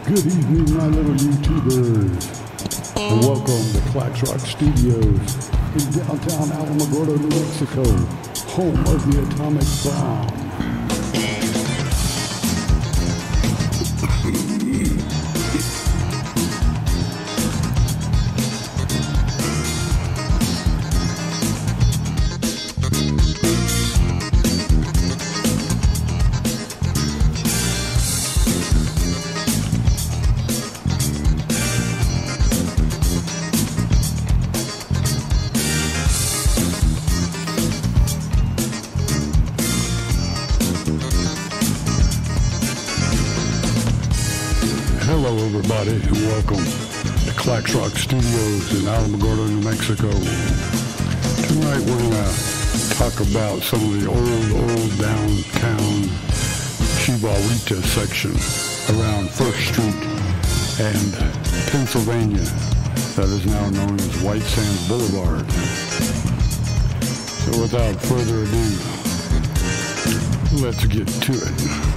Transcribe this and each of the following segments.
Good evening, my little YouTubers, and welcome to Clax Rock Studios in downtown Alamogordo, New Mexico, home of the atomic bomb. Hello everybody and welcome to Clax Rock Studios in Alamogordo, New Mexico. Tonight we're going to talk about some of the old downtown Chihuahuita section around 1st Street and Pennsylvania that is now known as White Sands Boulevard. So without further ado, let's get to it.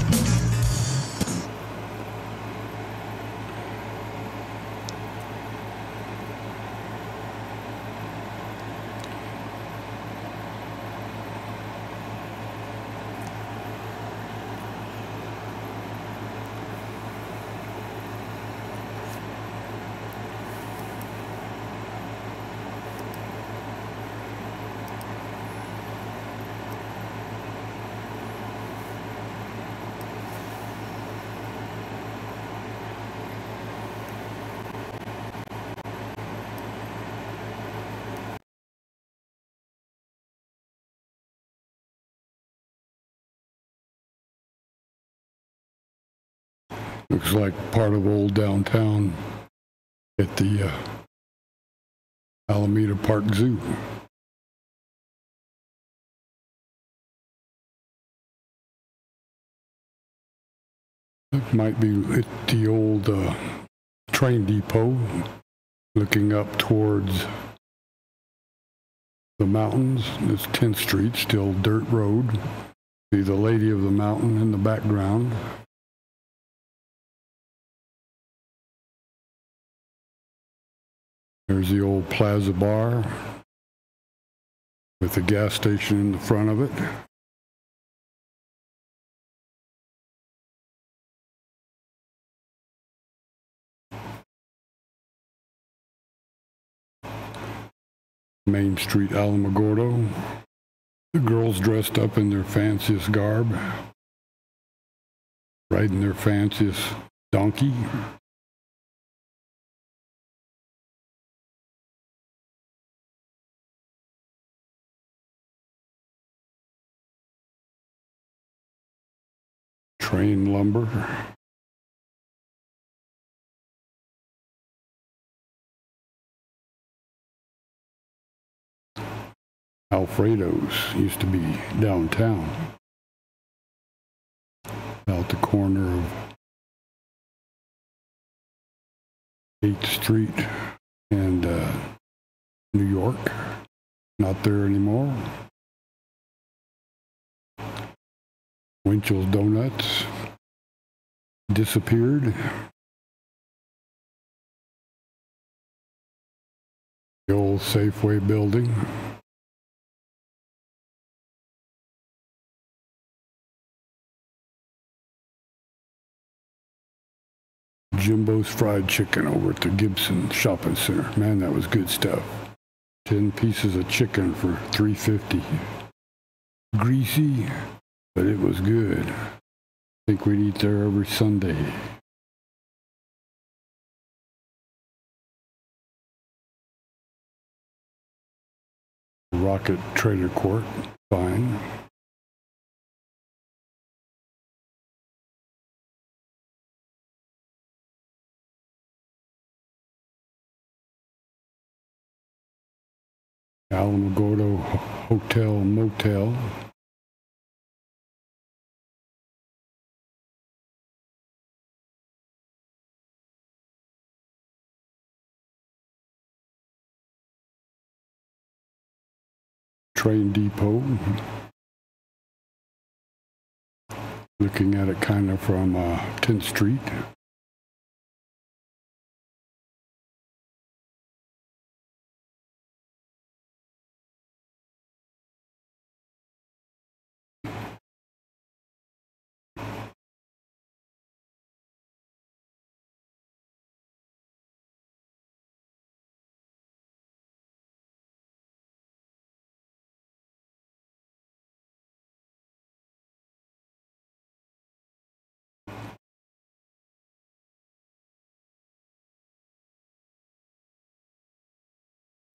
Looks like part of old downtown at the Alameda Park Zoo. It might be at the old train depot, looking up towards the mountains. It's 10th Street, still dirt road. See the Lady of the Mountain in the background. There's the old Plaza Bar with the gas station in the front of it. Main Street, Alamogordo. The girls dressed up in their fanciest garb, riding their fanciest donkey. Train lumber. Alfredo's used to be downtown, out the corner of 8th Street and New York. Not there anymore. Winchell's Donuts disappeared. The old Safeway building. Jimbo's Fried Chicken over at the Gibson Shopping Center. Man, that was good stuff. 10 pieces of chicken for $3.50. Greasy, but it was good. I think we'd eat there every Sunday. Rocket Trailer Court, fine. Alamogordo Hotel Motel. Train depot. Looking at it kind of from 10th Street.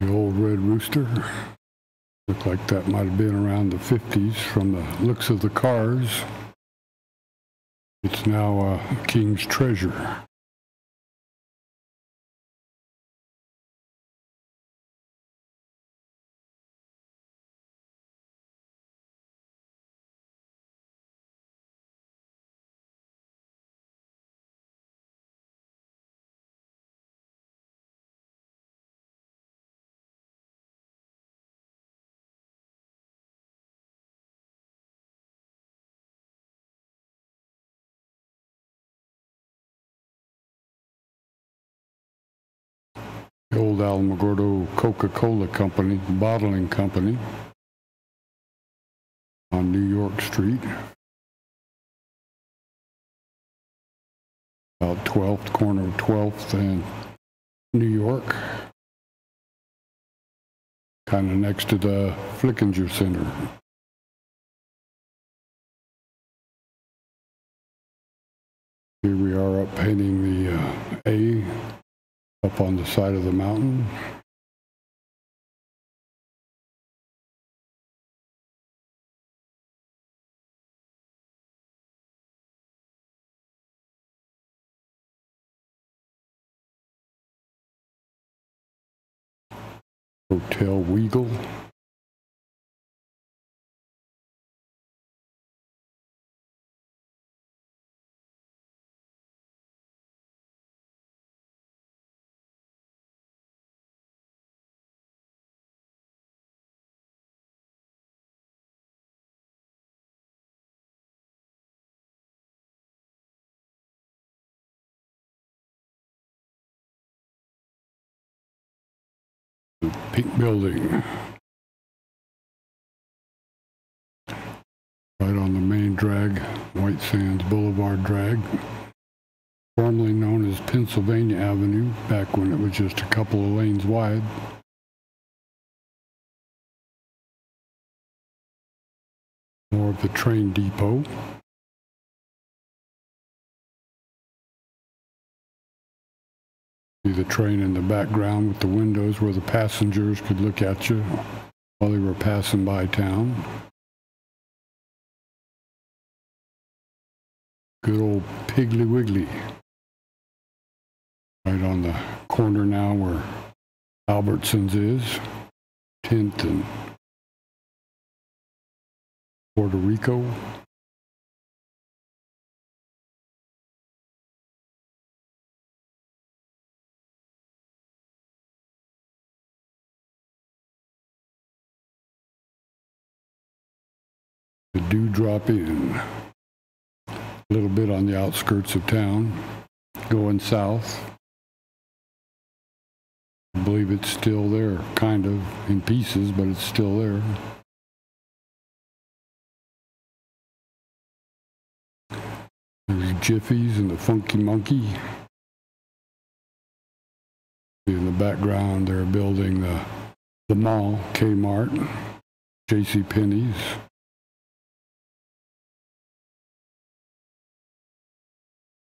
The old red rooster. Looked like that might have been around the 50s from the looks of the cars. It's now a king's treasure. The old Alamogordo Coca-Cola Company, bottling company on New York Street. About 12th, corner of 12th and New York. Kind of next to the Flickinger Center. Here we are up painting the A up on the side of the mountain. Hotel Weagle. Pink building. Right on the main drag, White Sands Boulevard drag. Formerly known as Pennsylvania Avenue, back when it was just a couple of lanes wide. More of the train depot. See the train in the background with the windows where the passengers could look at you while they were passing by town. Good old Piggly Wiggly. Right on the corner now where Albertsons is. 10th and Puerto Rico. The Dewdrop Inn. A little bit on the outskirts of town, going south. I believe it's still there, kind of, in pieces, but it's still there. There's Jiffy's and the Funky Monkey. In the background, they're building the mall, Kmart, JCPenney's.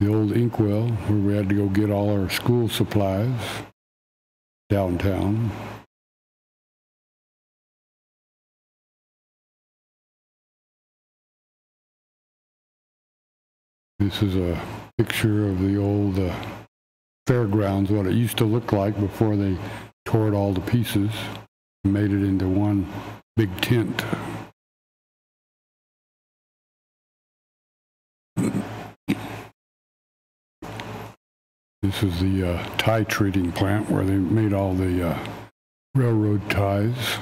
The old inkwell, where we had to go get all our school supplies, downtown. This is a picture of the old fairgrounds, what it used to look like before they tore it all to pieces and made it into one big tent. This is the tie treating plant where they made all the railroad ties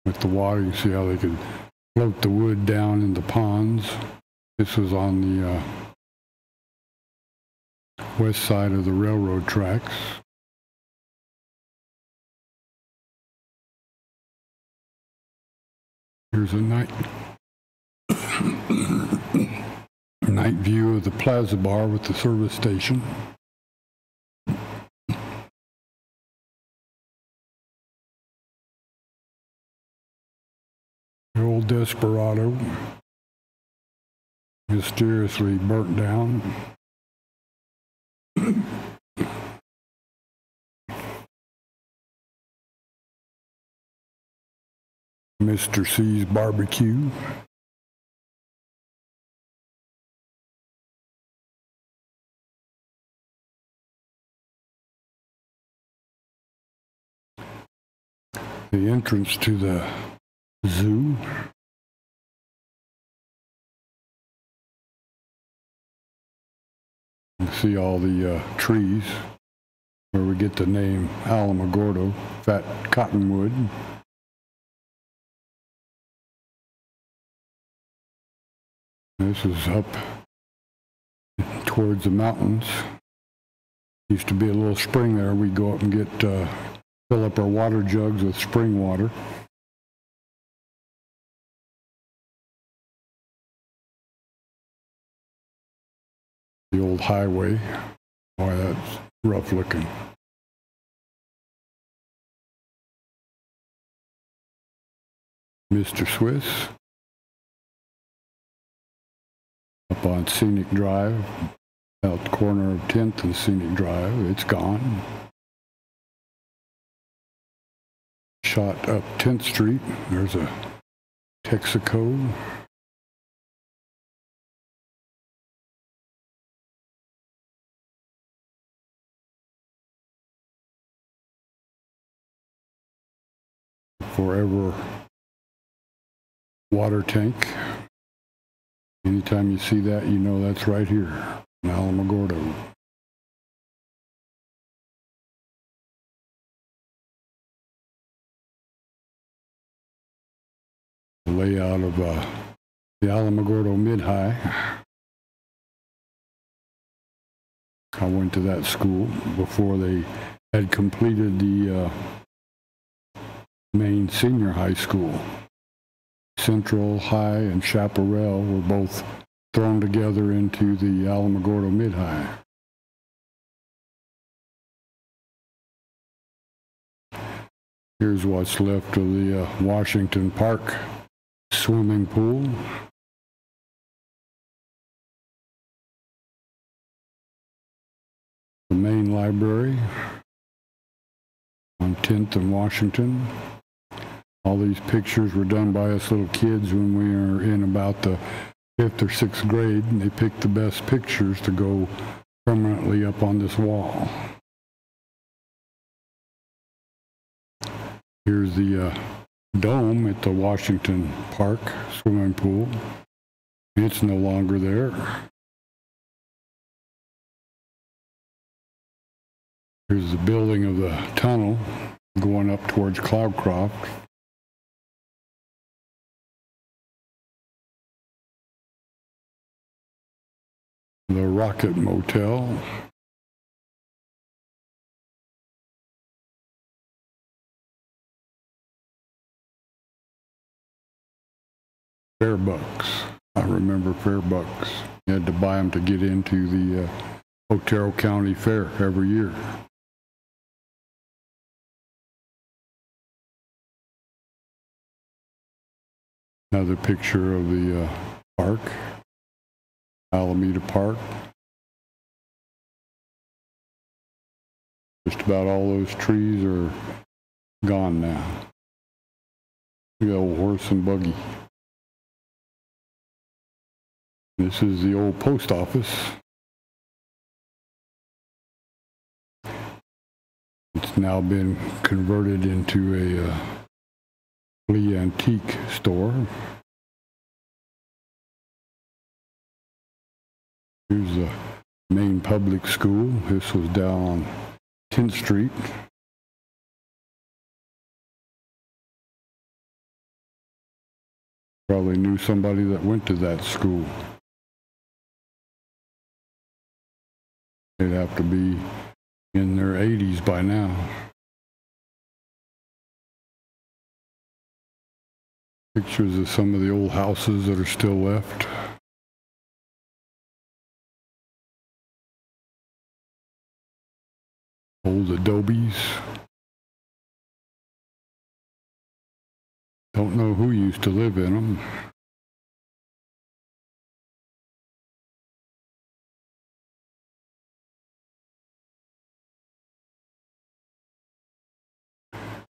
with the water. You see how they could float the wood down in the ponds. This was on the west side of the railroad tracks. Here's a night view of the Plaza Bar with the service station. The old Desperado, mysteriously burnt down. Mr. C's Barbecue. The entrance to the zoo. You can see all the trees where we get the name Alamogordo, fat cottonwood. This is up towards the mountains. Used to be a little spring there. We'd go up and get fill up our water jugs with spring water. The old highway. Boy, that's rough looking. Mr. Swiss. Up on Scenic Drive, out the corner of 10th and Scenic Drive. It's gone. Shot up 10th Street. There's a Texaco. Forever water tank. Anytime you see that, you know that's right here in Alamogordo. The layout of the Alamogordo Mid-High. I went to that school before they had completed the main senior high school. Central High and Chaparral were both thrown together into the Alamogordo Mid-High. Here's what's left of the Washington Park swimming pool. The main library on 10th and Washington. All these pictures were done by us little kids when we were in about the 5th or 6th grade, and they picked the best pictures to go permanently up on this wall. Here's the dome at the Washington Park swimming pool. It's no longer there. Here's the building of the tunnel going up towards Cloudcroft. The Rocket Motel. Fairbucks. I remember Fairbucks. You had to buy them to get into the Otero County Fair every year. Another picture of the park. Alameda Park. Just about all those trees are gone now. The old horse and buggy. This is the old post office. It's now been converted into a flea antique store. Here's the main public school. This was down on 10th Street. Probably knew somebody that went to that school. They'd have to be in their 80s by now. Pictures of some of the old houses that are still left. Old adobes. Don't know who used to live in them.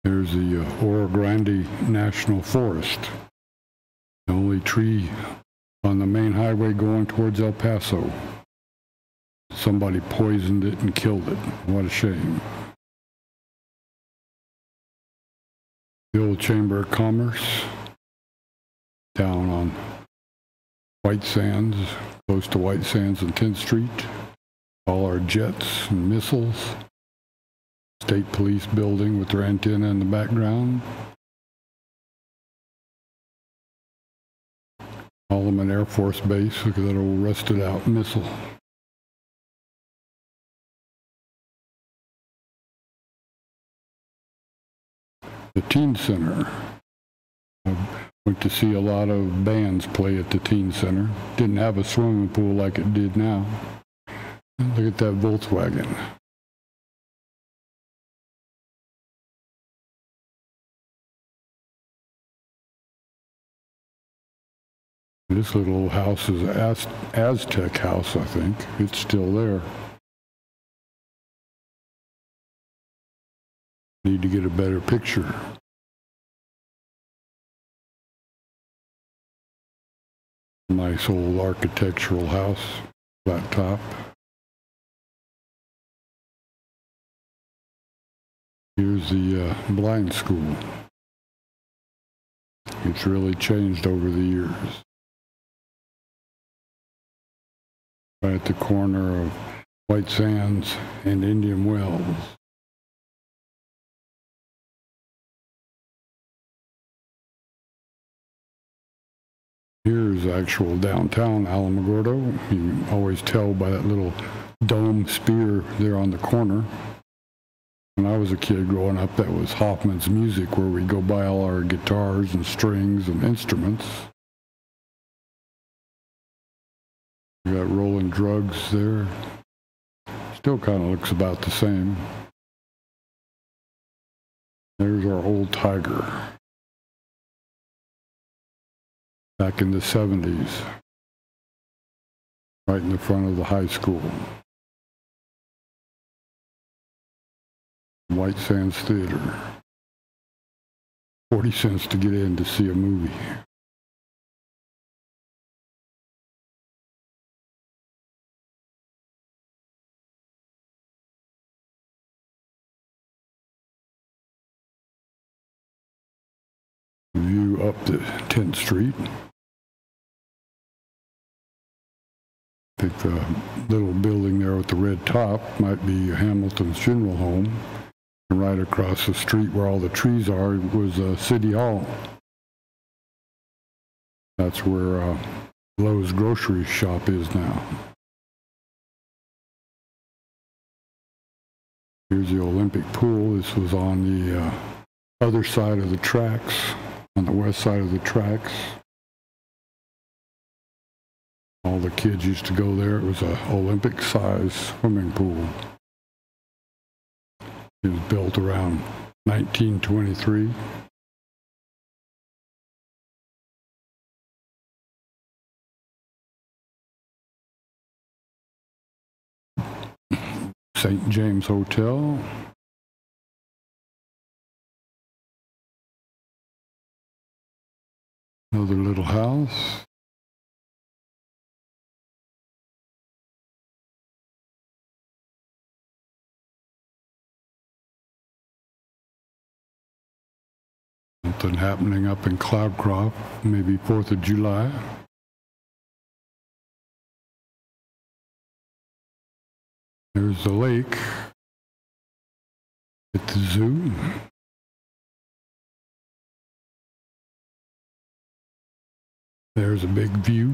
There's the Oro Grande National Forest, the only tree on the main highway going towards El Paso. Somebody poisoned it and killed it. What a shame. The old Chamber of Commerce down on White Sands, close to White Sands and 10th Street. All our jets and missiles. State Police building with their antenna in the background. Holloman Air Force Base, look at that old rusted out missile. The Teen Center. I went to see a lot of bands play at the Teen Center. Didn't have a swimming pool like it did now. Look at that Volkswagen. This little old house is an Aztec house, I think. It's still there. Need to get a better picture. Nice old architectural house, flat top. Here's the blind school. It's really changed over the years. Right at the corner of White Sands and Indian Wells. Here's actual downtown Alamogordo. You can always tell by that little dome spear there on the corner. When I was a kid growing up, that was Hoffman's Music, where we go buy all our guitars and strings and instruments. We got Rolling Drugs there. Still kind of looks about the same. There's our old Tiger. Back in the 70s. Right in the front of the high school. White Sands Theater. 40 cents to get in to see a movie. View up to 10th Street. I think the little building there with the red top might be Hamilton's funeral home. And right across the street where all the trees are was City Hall. That's where Lowe's grocery shop is now. Here's the Olympic pool. This was on the other side of the tracks, on the west side of the tracks. All the kids used to go there. It was an Olympic-sized swimming pool. It was built around 1923. St. James Hotel. Another little house. Something happening up in Cloudcroft, maybe 4th of July. There's the lake at the zoo. There's a big view.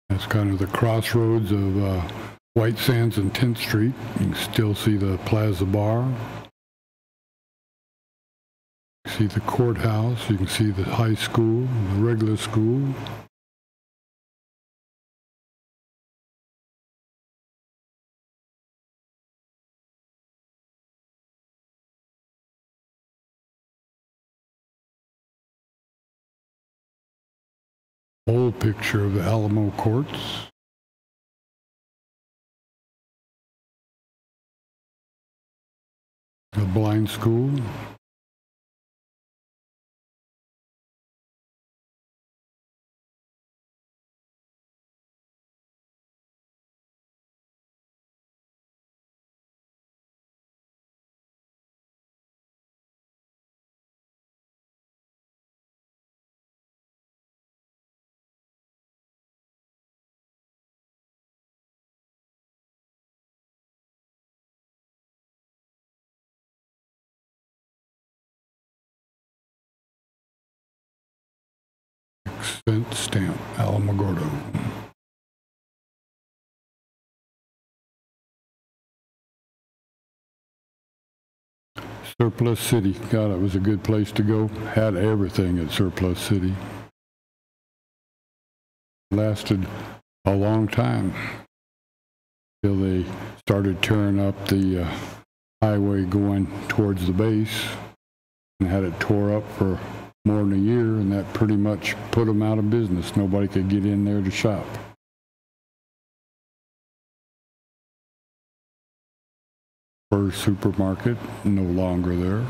That's kind of the crossroads of White Sands and 10th Street. You can still see the Plaza Bar. You can see the courthouse. You can see the high school, the regular school. Old picture of the Alamo Courts. blind school. Cent stamp, Alamogordo. Surplus City. God, it was a good place to go. Had everything at Surplus City. Lasted a long time till they started tearing up the highway going towards the base and had it tore up for more than a year, and that pretty much put them out of business. Nobody could get in there to shop. First supermarket, no longer there.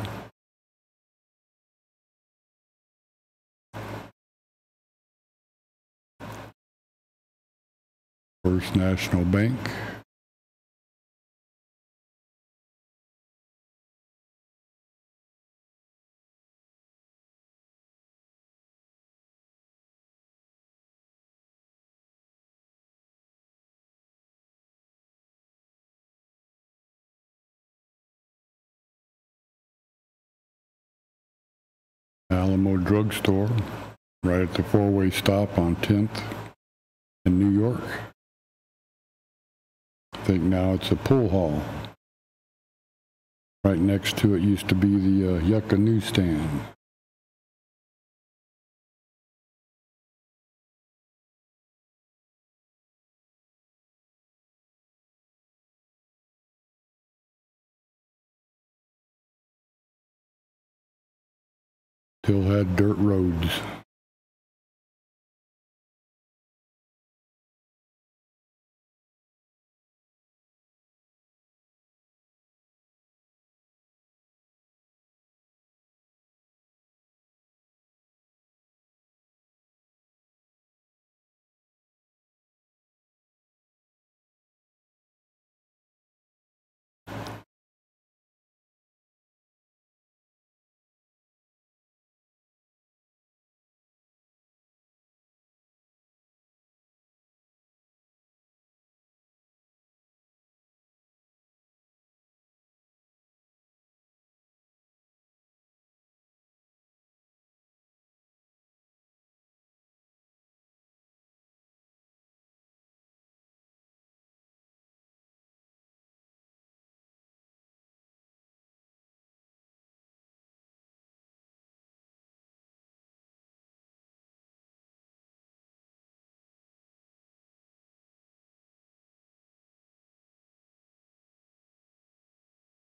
First National Bank. Alamo Drugstore, right at the four-way stop on 10th in New York. I think now it's a pool hall. Right next to it used to be the Yucca newsstand. Still had dirt roads.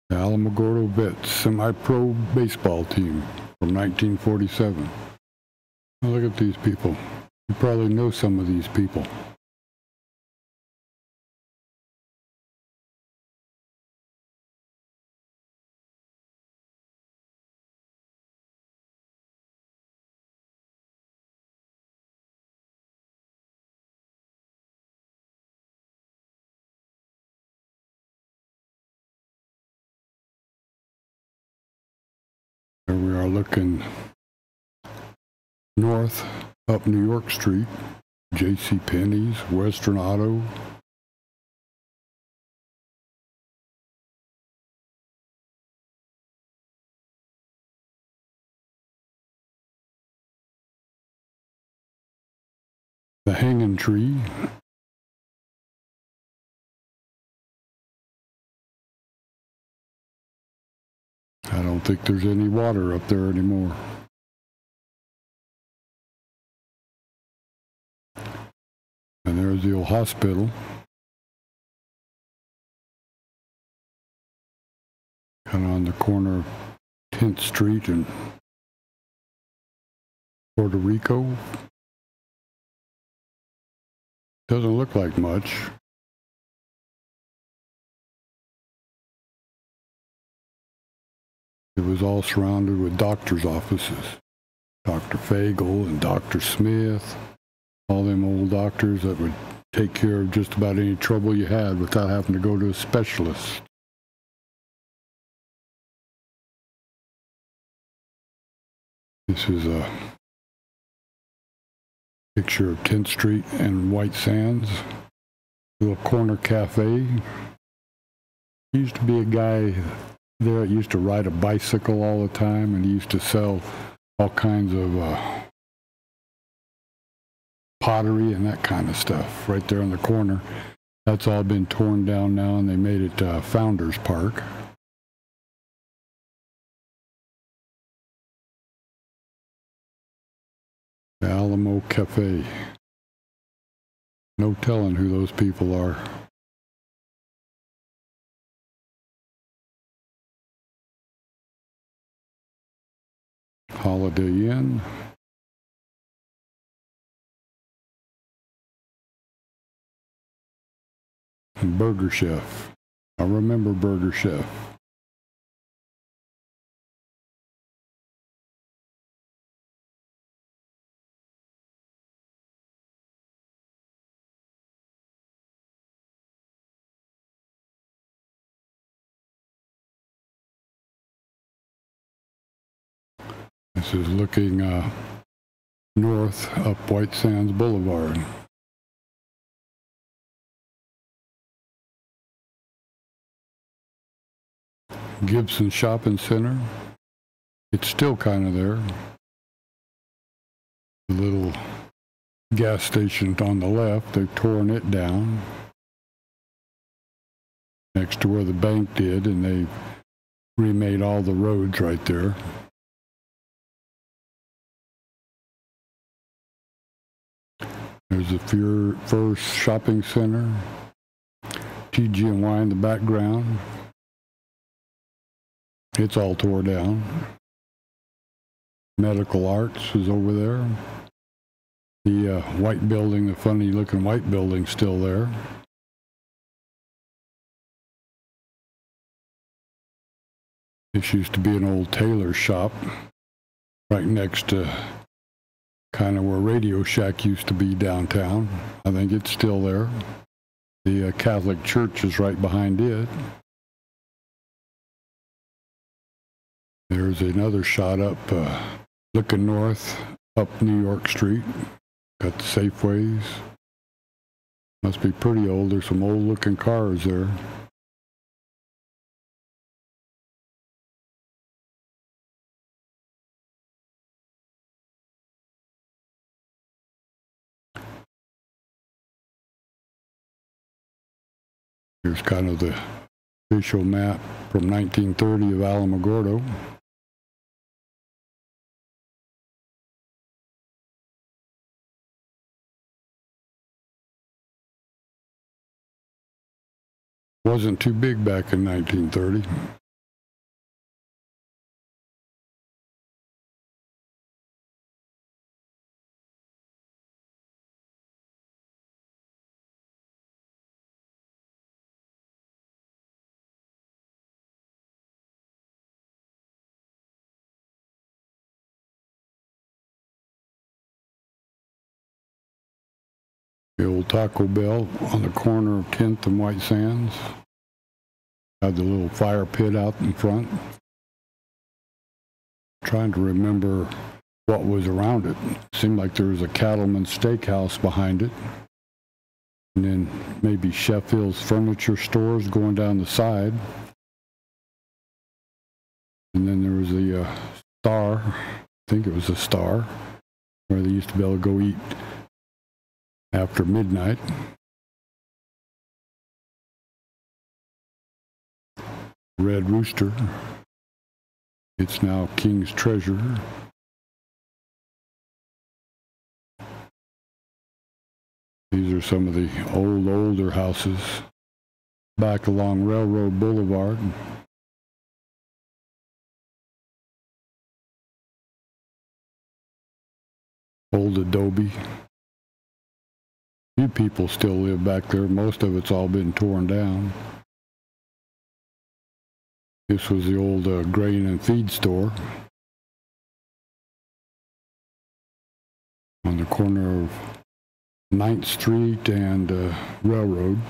The Alamogordo Vets semi-pro baseball team from 1947. Now look at these people. You probably know some of these people. Here we are looking north up New York Street, J.C. Penney's, Western Auto. The Hanging Tree. I don't think there's any water up there anymore. And there's the old hospital. Kind of on the corner of 10th Street and Puerto Rico. Doesn't look like much. was all surrounded with doctors' offices. Dr. Fagel and Dr. Smith, all them old doctors that would take care of just about any trouble you had without having to go to a specialist. This is a picture of 10th Street and White Sands, little corner cafe. Used to be a guy there that used to ride a bicycle all the time, and he used to sell all kinds of pottery and that kind of stuff right there on the corner. That's all been torn down now, and they made it Founders Park. The Alamo Cafe. No telling who those people are. Holiday Inn. And Burger Chef. I remember Burger Chef. This is looking north up White Sands Boulevard. Gibson Shopping Center. It's still kind of there. The little gas station on the left, they've torn it down next to where the bank did, and they've remade all the roads right there. There's the First Shopping Center, TG&Y in the background. It's all tore down. Medical Arts is over there. The white building, the funny looking white building, still there. This used to be an old tailor shop right next to kind of where Radio Shack used to be downtown. I think it's still there. The Catholic Church is right behind it. There's another shot up, looking north, up New York Street. Got the Safeways. Must be pretty old. There's some old looking cars there. Here's kind of the official map from 1930 of Alamogordo. Wasn't too big back in 1930. The old Taco Bell on the corner of 10th and White Sands. Had the little fire pit out in front. Trying to remember what was around it. Seemed like there was a Cattleman's Steakhouse behind it. And then maybe Sheffield's furniture stores going down the side. And then there was the Star, I think it was a Star, where they used to be able to go eat after midnight. Red Rooster. It's now King's Treasure. These are some of the older houses back along Railroad Boulevard. Old adobe. Few people still live back there. Most of it's all been torn down. This was the old grain and feed store on the corner of 9th Street and Railroad.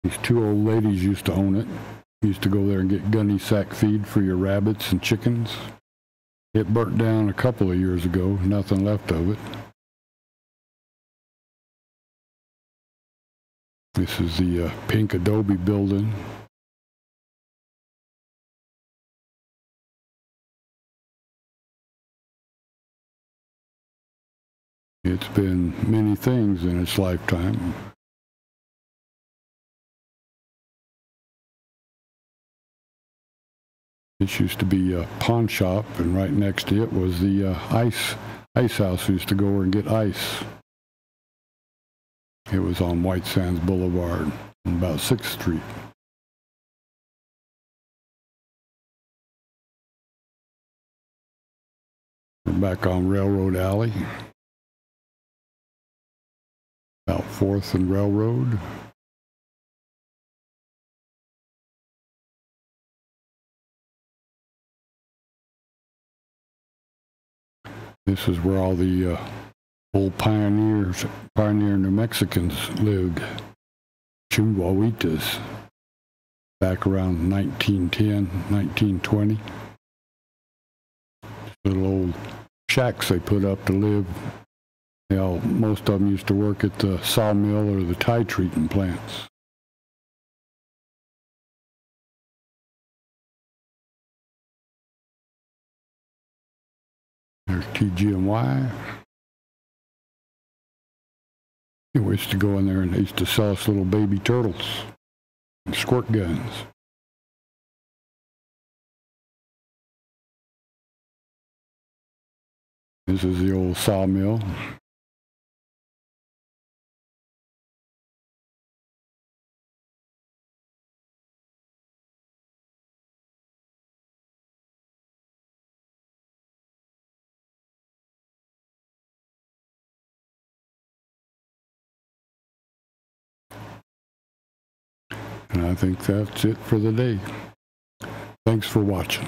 These two old ladies used to own it. Used to go there and get gunny sack feed for your rabbits and chickens. It burnt down a couple of years ago, nothing left of it. This is the pink adobe building. It's been many things in its lifetime. This used to be a pawn shop, and right next to it was the ice house. We used to go over and get ice. It was on White Sands Boulevard, on about 6th Street. We're back on Railroad Alley, about 4th and Railroad. This is where all the old pioneer New Mexicans lived, Chumwawitas, back around 1910, 1920. Little old shacks they put up to live. Most of them used to work at the sawmill or the tie treating plants. There's TG&Y. We used to go in there and they used to sell us little baby turtles and squirt guns. This is the old sawmill. And I think that's it for the day. Thanks for watching.